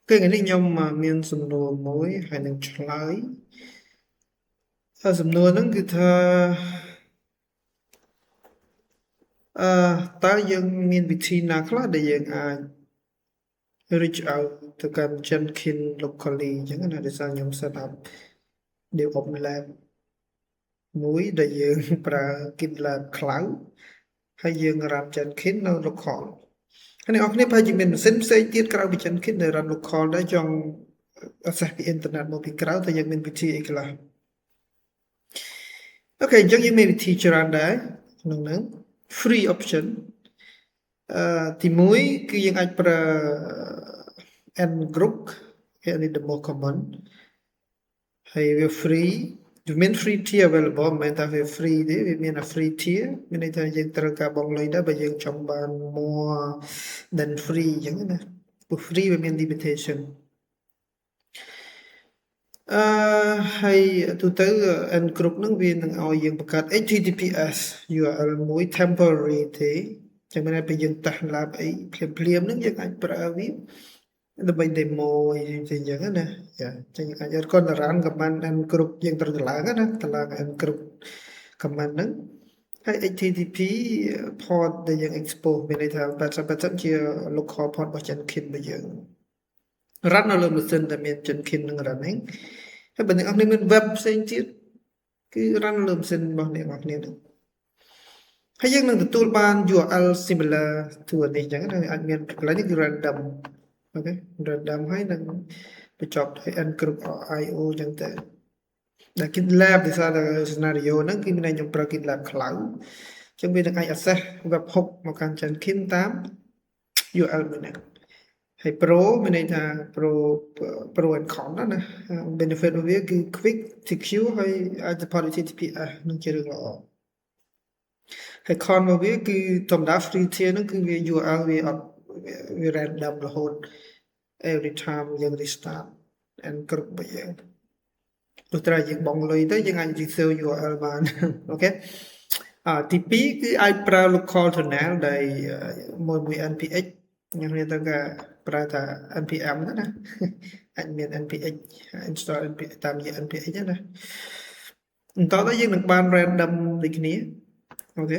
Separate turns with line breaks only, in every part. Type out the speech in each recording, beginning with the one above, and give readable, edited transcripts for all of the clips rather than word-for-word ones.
cái này nhom mà miền sầm nua muối hay năng trái sầm nua nóคือថាតើយើងមានវិធីណាខ្លះដែលយើងអាច reach out ទៅកាន់ជនខិន locally អញ្ចឹងណាដោយសារខ្ញុំ set up DevOps lab មួយដែលយើងប្រើ GitLab Cloud ហើយយើង run ជនខិននៅ local ហើយអ្នកនរគ្នាប្រហែលជាមានម៉ាស៊ីនផ្សេងទៀតក្រៅពីជនខិនដែល run local ដែរចង់ access ពី internet មកពីក្រៅតែយើងមានវិធីអីខ្លះអូខេអញ្ចឹងយើងមានវិធីច្រើនដែរក្នុងហ្នឹង free option ទី1គឺយើងអាចប្រើ n group គេនេះ demo command ហើយវា free វាមាន free tier available មិនមែនថាវា free ទេវាមាន free tier មានន័យថាយើងត្រូវការបង់លុយដែរបើយើងចង់បាន more than free អញ្ចឹងណាព្រោះ free វាមាន limitation ហើយទូទៅ n group ហ្នឹងវានឹងឲ្យយើងបង្កើត https URL មួយ temporary ទេចឹងមានន័យពេលយើងតេស្ត lab អីភ្លាមៗហ្នឹងយើងអាចប្រើវាដើម្បី demo អីចឹងណាចាចឹងអាចគាត់ run command n group យើងត្រូវតម្លើងណាតម្លើង n group command ហ្នឹងហើយ http port ដែលយើង export មានន័យថា80%ជា local port របស់ Jenkins របស់យើង run នៅលើម៉ាស៊ីនដែលមាន Jenkins នឹង running ហើយបើអ្នកនរគ្នាមាន web ផ្សេងទៀតគឺ run នៅលើម៉ាស៊ីនរបស់អ្នកនរគ្នាហ្នឹងហើយយើងនឹងទទួលបាន URL similar to នេះអញ្ចឹងណាអាចមានកន្លែងនេះគឺ random អូខេ random ហើយនឹងបញ្ចប់ដោយ n-group.io អញ្ចឹងទៅដែល GitLab ដោយសារតែ scenario ហ្នឹងគឺមានន័យខ្ញុំប្រើ GitLab Cloud អញ្ចឹងវានឹងអាច access webhook មកកាន់ Jenkins តាម URL មួយហ្នឹងហើយ Pro មានន័យថា Pro and Con ណា benefit របស់វាគឺ quick secure ហើយអាច support HTTPS នឹងជារឿងល្អហើយ con របស់វាគឺធម្មតា free tier ហ្នឹងគឺវា URL វាអត់វា random រហូត every time យើង restart and group របស់យើងទោះតែយើងបង់លុយទៅយើងអាច reserve URL បានអូខេទី2គឺអាចប្រើ local tunnel ដែលមួយ npx ខ្ញុំនិយាយទៅគេប្រើថា npm ណាអាចមាន npx install npx តាមរយៈ npx ណាបន្តទៅយើងនឹងបាន random ដូចគ្នាអូខេ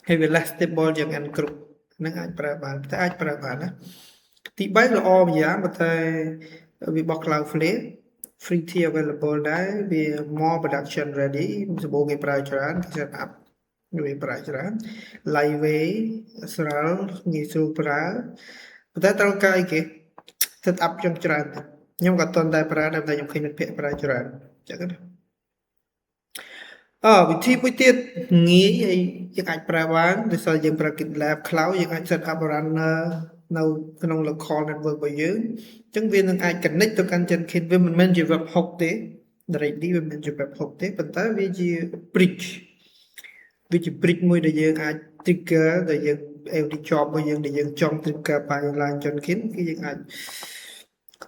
ហើយវា less stable ជាង n group ហ្នឹងអាចប្រើបានតែអាចប្រើបានណាទី3ល្អម្យ៉ាងប៉ុន្តែវាបោះ Cloudflare free tier available ដែរវា more production ready សម្បូរគេប្រើច្រើនគេ set up វាប្រើច្រើន lightweight ស្រាលងាយស្រួលប្រើប៉ុន្តែត្រូវការអីគេ set up ចឹងច្រើនខ្ញុំក៏អត់ទាន់តែប្រើដែរតែខ្ញុំឃើញមិត្តភ័ក្តិប្រើច្រើនអញ្ចឹងណាវិធីមួយទៀតងាយហើយយើងអាចប្រើបានដោយសារយើងប្រើ GitLab Cloud យើងអាច set up runner នៅក្នុង local network របស់យើងអញ្ចឹងវានឹងអាច connect ទៅកាន់ Jenkins វាមិនមែនជា webhook ទេ directly វាមិនមែនជា webhook ទេប៉ុន្តែវាជា bridge វាជា bridge មួយដែលយើងអាច trigger ដែលយើង every job របស់យើងដែលយើងចង់ trigger pipeline Jenkins គឺយើងអាច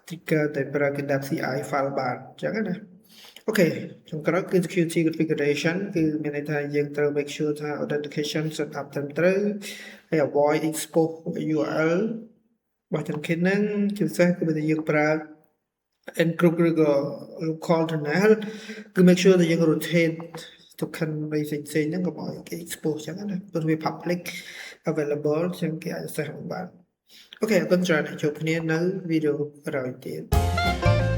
trigger ទៅប្រើ GitLab CI file បានអញ្ចឹងណាអូខេចុងក្រោយគឺ security configuration គឺមានន័យថាយើងត្រូវ make sure ថា authentication set up ត្រឹមត្រូវហើយ avoid expose URL របស់ Jenkins ហ្នឹងជាពិសេសគឺបើយើងប្រើ encrypt ឬក៏ local tunnel គឺ make sure ថាយើង rotate token ផ្សេងៗហ្នឹងកុំឲ្យគេ expose ចឹងណាព្រោះវា public available ចឹងគេអាច access បានអូខេអរគុណច្រើនជួបគ្នានៅវីដេអូក្រោយទៀត